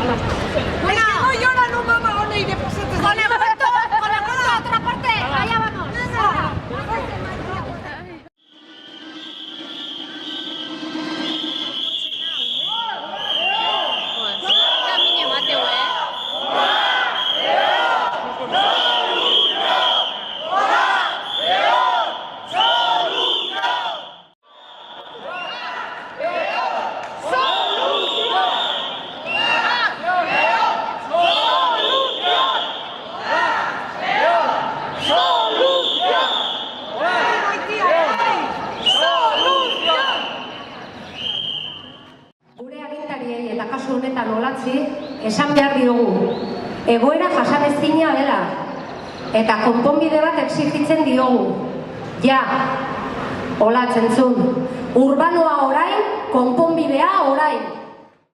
Yo ahora no vamos a ir de presentes. Con el cuento, otra parte. Allá vamos. Eta kasu honetan olatzi, esan behar diogu, egoera jasanezina dela, eta konponbide bat exigitzen diogu. Ja, olatzen zuen, urbanoa orain, konponbidea orain.